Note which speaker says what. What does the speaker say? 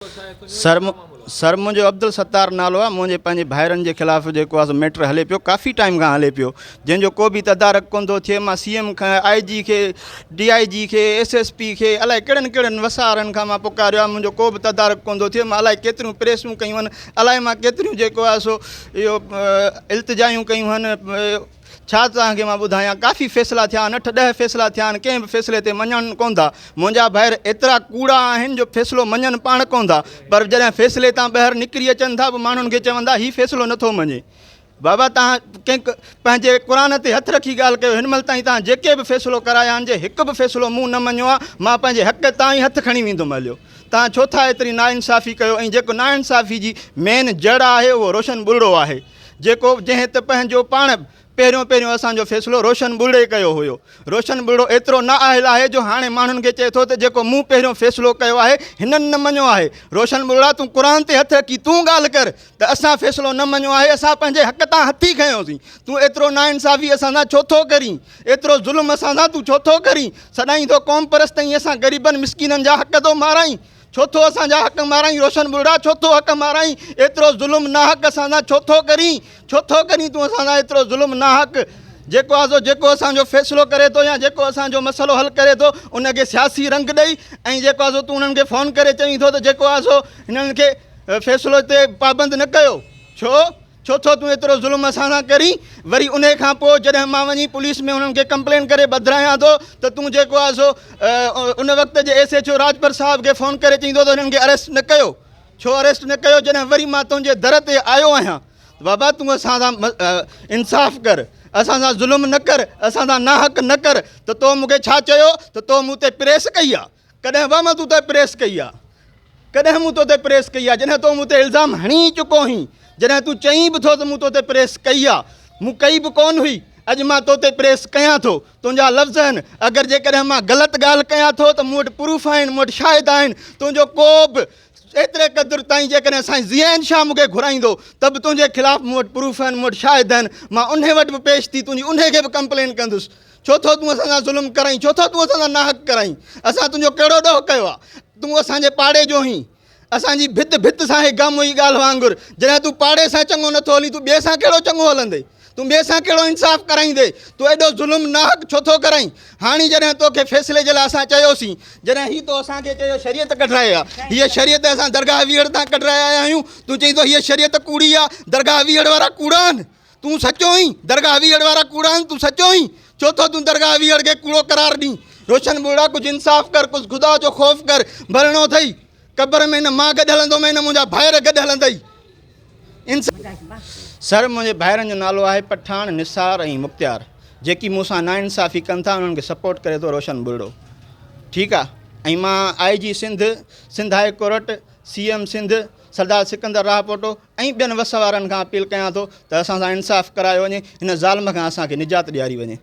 Speaker 1: Sir sir मुझे अब्दुल सत्तार नालो आहे। मुझे पंहिंजे भाइरनि जे ख़िलाफ़ जेको आहे मैटर हले पियो, काफ़ी टाइम खां हले पियो, जंहिंजो को बि तदारक कोन थो थिए। मां CM खां IG खे DIG खे SSP खे अलाए कहिड़नि कहिड़नि वसारनि खां मां पुकारियो आहे, मुंहिंजो को बि तदारक कोन थो थिए। मां अलाए केतिरियूं प्रेसूं कयूं आहिनि, अलाए मां केतिरियूं जेको आहे सो इहो इल्तिजायूं कयूं आहिनि। छा तव्हांखे मां ॿुधायां, काफ़ी फ़ैसिला थिया आहिनि, 8-10 फ़ैसिला थिया आहिनि, कंहिं बि फ़ैसिले ते मञनि कोन था। मुंहिंजा भाइर एतिरा कूड़ा आहिनि जो फ़ैसिलो मञनि पाण कोन था, पर जॾहिं फ़ैसिले तां ॿाहिरि निकिरी अचनि था पोइ माण्हुनि खे चवंदा हीउ फ़ैसिलो नथो मञे। बाबा तव्हां कंहिं पंहिंजे क़ुर ते हथु रखी ॻाल्हि कयो। हिन महिल ताईं तव्हां जेके बि फ़ैसिलो कराया आहिनि, जे हिकु बि फ़ैसिलो मूं न मञियो आहे, मां पंहिंजे हक़ तां ई हथु खणी वेंदुमि। हलियो तव्हां छो था एतिरी नाइंसाफ़ी कयो? ऐं जेको नाइंसाफ़ी जी मेन जड़ आहे उहो रोशन बुलड़ो आहे, जेको जंहिं त पंहिंजो पाण पहिरियों असांजो फ़ैसिलो रोशन बुलड़े कयो हुयो। रोशन बुलड़ो एतिरो न आयल आहे जो हाणे माण्हुनि खे चए थो त जेको मूं पहिरियों फ़ैसिलो कयो आहे हिननि न मञियो आहे। रोशन बुलड़ा तूं क़ुर ते हथु रखी तूं ॻाल्हि कर त असां फ़ैसिलो न मञियो आहे, असां पंहिंजे हक़ तां हथी खयोंसीं। तूं एतिरो नाइंसाफ़ी असां सां छो थो करीं? एतिरो ज़ुल्म असां सां तूं छो थो करीं? सदाईं थो क़ौम परस्तई असां ग़रीबनि मिसकीननि जा हक़ थो माराई, छो थो असांजा हक़ माराई? रोशन बुलड़ा छो थो हक़ माराई? एतिरो ज़ुल्म नाहक़ असां सां छो थो करीं? छो थो करीं तूं असां सां एतिरो ज़ुल्म नाहक़? जेको आहे सो जेको असांजो फ़ैसिलो करे थो या जेको असांजो मसइलो हल करे थो उनखे सियासी रंग ॾेई, ऐं जेको आहे सो तूं उन्हनि खे फ़ोन करे चवीं थो त जेको आहे सो हिननि खे फ़ैसिलो ते पाबंद न कयो। छो थो तूं एतिरो ज़ुल्म असां सां करीं? वरी उन खां पोइ जॾहिं मां वञी पुलिस में उन्हनि खे कंप्लेन करे ॿधायां थो त तूं जेको आहे सो उन वक़्त जे SHO राजपर साहिब खे फ़ोन करे चईंदो त हिननि खे अरेस्ट न कयो। छो अरेस्ट न कयो? जॾहिं वरी मां तुंहिंजे दर ते आयो आहियां। बाबा तूं असां सां इंसाफ़ कर, असां सां ज़ुल्म न कर, असां सां नाहक़ न कर। त तो मूंखे छा चयो त तो मूं ते प्रेस कई आहे? कॾहिं बि मां तूं ते प्रेस कई आहे? कॾहिं मूं तो ते प्रेस कई आहे? जॾहिं तो मूं ते इल्ज़ाम हणी चुको हुई, जॾहिं तूं चईं बि थो त मूं तो ते प्रेस कई आहे, मूं कई बि कोन हुई। अॼु मां तो ते प्रेस कयां थो, तुंहिंजा लफ़्ज़ आहिनि। अगरि जेकॾहिं मां ग़लति ॻाल्हि कयां थो त मूं वटि प्रूफ आहिनि, मूं वटि शाहिद आहिनि। तुंहिंजो को बि एतिरे क़दुरु ताईं जेकॾहिं साईं ज़ियान शाह मूंखे घुराईंदो त बि तुंहिंजे ख़िलाफ़ु मूं वटि प्रूफ आहिनि, मूं वटि शाहिद आहिनि। मां उन वटि बि पेश थी तुंहिंजी उन खे बि कंप्लेन कंदुसि। छो थो तूं असां सां ज़ुल्म कराईं? छो थो तूं असां सां नाहक़ कराईं? असां तुंहिंजो कहिड़ो ॾोह कयो आहे? तूं असांजे पाड़े जो हुई, असांजी भित सां ई गम हुई ॻाल्हि वांगुरु। जॾहिं तूं पाड़े सां चङो नथो हली, तूं ॿिए सां कहिड़ो चङो हलंदे? तूं ॿिए सां कहिड़ो इंसाफ़ कराईंदे? तूं एॾो ज़ुल्म नाहक़ छो थो कराईं? हाणे जॾहिं तोखे फ़ैसिले जे लाइ असां चयोसीं, जॾहिं हीअ तो असांखे चयो शरीयत कढाए आहे, हीअ शरीयत असां दरगाह वीहड़ तां कढाए आया आहियूं, तूं चईं थो हीअ शरीयत कूड़ी आहे, दरगाह वीहड़ वारा कूड़ा आहिनि। तूं सचो आहीं? दरगाह वीहड़ वारा कूड़ा आहिनि? तूं सचो आहीं? छो थो तूं दरगाह वीहड़ खे कूड़ो करार ॾीं? रोशन बुलड़ा कुझु इंसाफ़ कर, कुझु ख़ुदा जो ख़ौफ़ कर। भरणो अथई क़बर में, न मां गॾु हलंदो में, न मुंहिंजा भाइर गॾु हलंदई। सर मुंहिंजे भाइरनि जो नालो आहे पठान, निसार ऐं मुख़्तियार। जेकी मूंसां नाइंसाफ़ी कनि था उन्हनि खे सपोर्ट करे थो रोशन बुलड़ो, ठीकु आहे। ऐं मां IG Sindh high court, CM Sindh Sardar Sikandar Rahpoto ऐं ॿियनि वस वारनि खां अपील कयां थो त असां सां इंसाफ़ करायो वञे, हिन ज़ालिम खां असांखे निजात ॾियारी वञे।